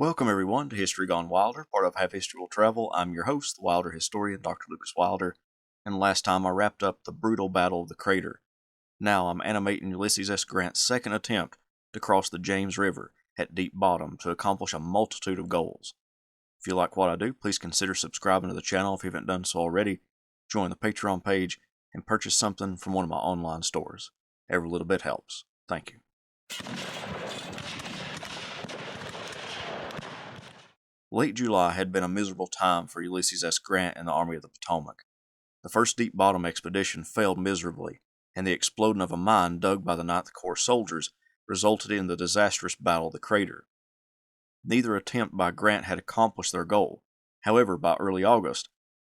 Welcome everyone to History Gone Wilder, part of Half History Will Travel. I'm your host, the Wilder historian, Dr. Lucas Wilder, and last time I wrapped up the brutal Battle of the Crater. Now I'm animating Ulysses S. Grant's second attempt to cross the James River at Deep Bottom to accomplish a multitude of goals. If you like what I do, please consider subscribing to the channel if you haven't done so already, join the Patreon page, and purchase something from one of my online stores. Every little bit helps. Thank you. Late July had been a miserable time for Ulysses S. Grant and the Army of the Potomac. The first Deep Bottom expedition failed miserably, and the explosion of a mine dug by the Ninth Corps soldiers resulted in the disastrous Battle of the Crater. Neither attempt by Grant had accomplished their goal. However, by early August,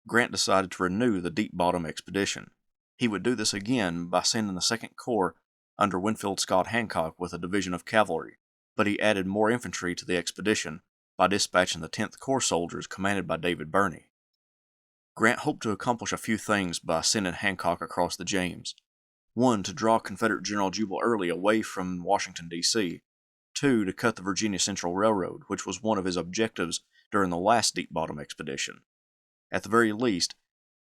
Grant decided to renew the Deep Bottom expedition. He would do this again by sending the Second Corps under Winfield Scott Hancock with a division of cavalry, but he added more infantry to the expedition by dispatching the 10th Corps soldiers commanded by David Birney. Grant hoped to accomplish a few things by sending Hancock across the James. 1. To draw Confederate General Jubal Early away from Washington, D.C. 2. To cut the Virginia Central Railroad, which was one of his objectives during the last Deep Bottom expedition. At the very least,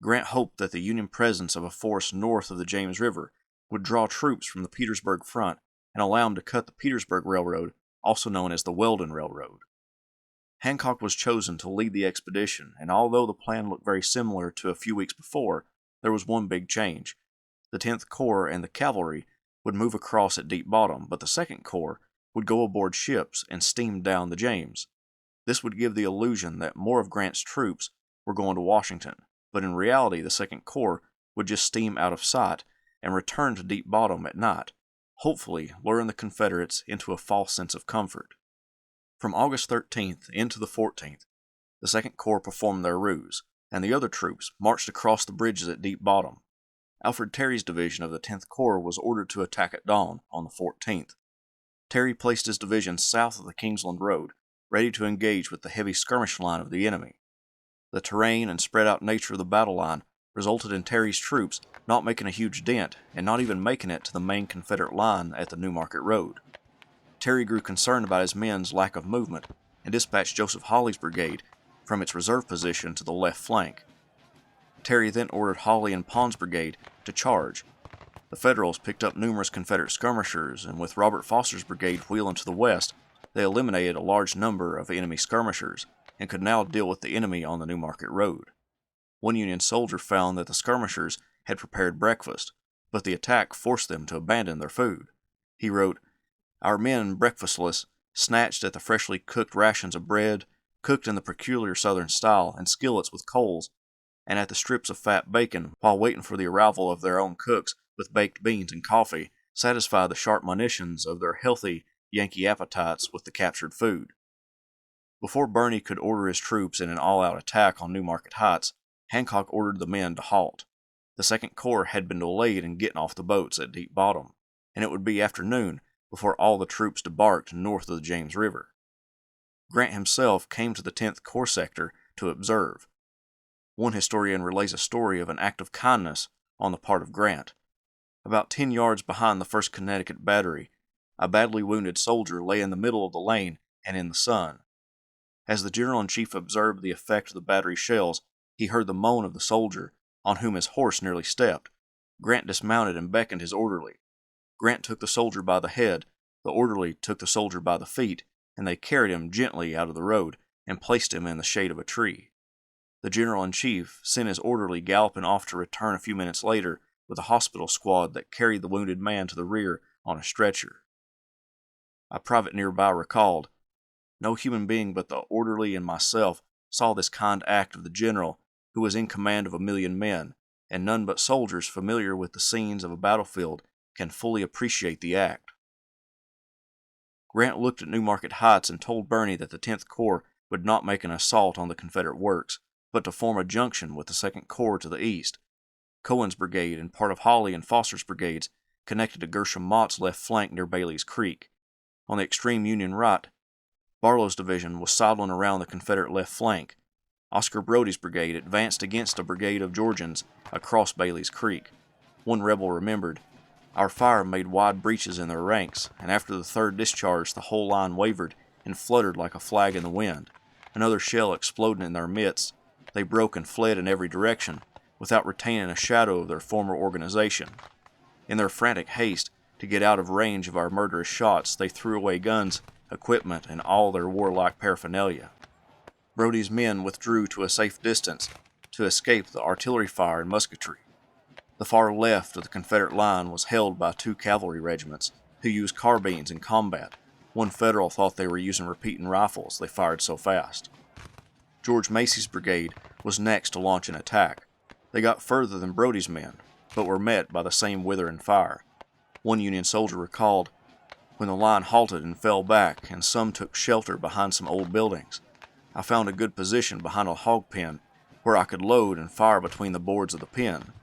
Grant hoped that the Union presence of a force north of the James River would draw troops from the Petersburg front and allow him to cut the Petersburg Railroad, also known as the Weldon Railroad. Hancock was chosen to lead the expedition, and although the plan looked very similar to a few weeks before, there was one big change. The 10th Corps and the cavalry would move across at Deep Bottom, but the 2nd Corps would go aboard ships and steam down the James. This would give the illusion that more of Grant's troops were going to Washington, but in reality the 2nd Corps would just steam out of sight and return to Deep Bottom at night, hopefully luring the Confederates into a false sense of comfort. From August 13th into the 14th, the 2nd Corps performed their ruse, and the other troops marched across the bridges at Deep Bottom. Alfred Terry's division of the 10th Corps was ordered to attack at dawn on the 14th. Terry placed his division south of the Kingsland Road, ready to engage with the heavy skirmish line of the enemy. The terrain and spread-out nature of the battle line resulted in Terry's troops not making a huge dent and not even making it to the main Confederate line at the New Market Road. Terry grew concerned about his men's lack of movement and dispatched Joseph Hawley's brigade from its reserve position to the left flank. Terry then ordered Hawley and Pond's brigade to charge. The Federals picked up numerous Confederate skirmishers, and with Robert Foster's brigade wheeling to the west, they eliminated a large number of enemy skirmishers and could now deal with the enemy on the New Market Road. One Union soldier found that the skirmishers had prepared breakfast, but the attack forced them to abandon their food. He wrote, "Our men, breakfastless, snatched at the freshly cooked rations of bread, cooked in the peculiar southern style, and skillets with coals, and at the strips of fat bacon, while waiting for the arrival of their own cooks with baked beans and coffee, satisfy the sharp monitions of their healthy Yankee appetites with the captured food." Before Birney could order his troops in an all-out attack on New Market Heights, Hancock ordered the men to halt. The 2nd Corps had been delayed in getting off the boats at Deep Bottom, and it would be afternoon before all the troops debarked north of the James River. Grant himself came to the 10th Corps sector to observe. One historian relays a story of an act of kindness on the part of Grant. About 10 yards behind the 1st Connecticut Battery, a badly wounded soldier lay in the middle of the lane and in the sun. As the General-in-Chief observed the effect of the battery shells, he heard the moan of the soldier, on whom his horse nearly stepped. Grant dismounted and beckoned his orderly. Grant took the soldier by the head, the orderly took the soldier by the feet, and they carried him gently out of the road and placed him in the shade of a tree. The General-in-Chief sent his orderly galloping off to return a few minutes later with a hospital squad that carried the wounded man to the rear on a stretcher. A private nearby recalled, "No human being but the orderly and myself saw this kind act of the general, who was in command of 1,000,000 men, and none but soldiers familiar with the scenes of a battlefield can fully appreciate the act." Grant looked at New Market Heights and told Birney that the 10th Corps would not make an assault on the Confederate works, but to form a junction with the 2nd Corps to the east. Cohen's brigade and part of Hawley and Foster's brigades connected to Gershom Mott's left flank near Bailey's Creek. On the extreme Union right, Barlow's division was sidling around the Confederate left flank. Oscar Brody's brigade advanced against a brigade of Georgians across Bailey's Creek. One rebel remembered, "Our fire made wide breaches in their ranks, and after the third discharge the whole line wavered and fluttered like a flag in the wind. Another shell exploding in their midst, they broke and fled in every direction, without retaining a shadow of their former organization. In their frantic haste to get out of range of our murderous shots, they threw away guns, equipment, and all their warlike paraphernalia. Brody's men withdrew to a safe distance to escape the artillery fire and musketry. The far left of the Confederate line was held by 2 cavalry regiments who used carbines in combat. One Federal thought they were using repeating rifles, they fired so fast. George Macy's brigade was next to launch an attack. They got further than Brody's men, but were met by the same withering fire. One Union soldier recalled, "When the line halted and fell back, and some took shelter behind some old buildings, I found a good position behind a hog pen where I could load and fire between the boards of the pen,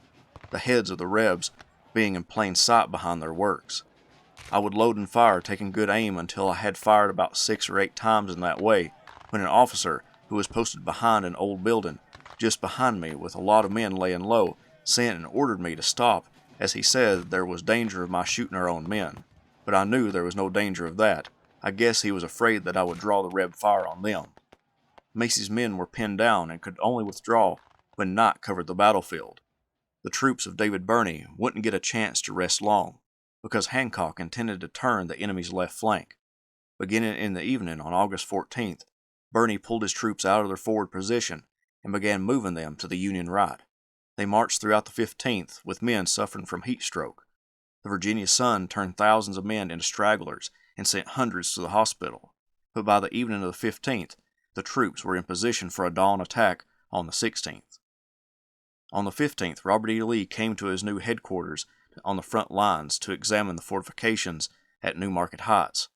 the heads of the Rebs being in plain sight behind their works. I would load and fire, taking good aim until I had fired about 6 or 8 times in that way, when an officer who was posted behind an old building, just behind me with a lot of men laying low, sent and ordered me to stop, as he said there was danger of my shooting our own men. But I knew there was no danger of that. I guess he was afraid that I would draw the Reb fire on them." Macy's men were pinned down and could only withdraw when night covered the battlefield. The troops of David Birney wouldn't get a chance to rest long, because Hancock intended to turn the enemy's left flank. Beginning in the evening on August 14th, Birney pulled his troops out of their forward position and began moving them to the Union right. They marched throughout the 15th with men suffering from heat stroke. The Virginia sun turned thousands of men into stragglers and sent hundreds to the hospital. But by the evening of the 15th, the troops were in position for a dawn attack on the 16th. On the 15th, Robert E. Lee came to his new headquarters on the front lines to examine the fortifications at New Market Heights.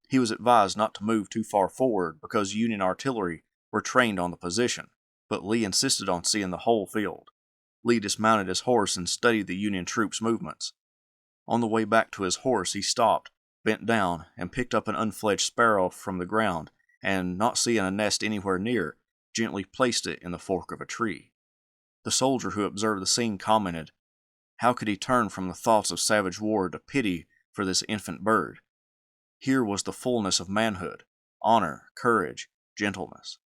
He was advised not to move too far forward because Union artillery were trained on the position, but Lee insisted on seeing the whole field. Lee dismounted his horse and studied the Union troops' movements. On the way back to his horse, he stopped, bent down, and picked up an unfledged sparrow from the ground, and, not seeing a nest anywhere near, gently placed it in the fork of a tree. The soldier who observed the scene commented, "How could he turn from the thoughts of savage war to pity for this infant bird? Here was the fullness of manhood, honor, courage, gentleness.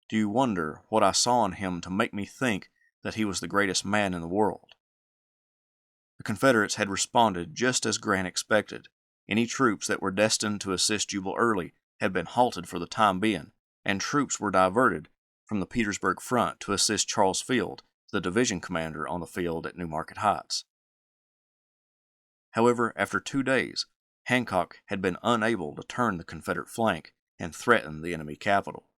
Do you wonder what I saw in him to make me think that he was the greatest man in the world?" The Confederates had responded just as Grant expected. Any troops that were destined to assist Jubal Early had been halted for the time being, and troops were diverted from the Petersburg front to assist Charles Field, the division commander on the field at New Market Heights. However, after 2 days, Hancock had been unable to turn the Confederate flank and threaten the enemy capital.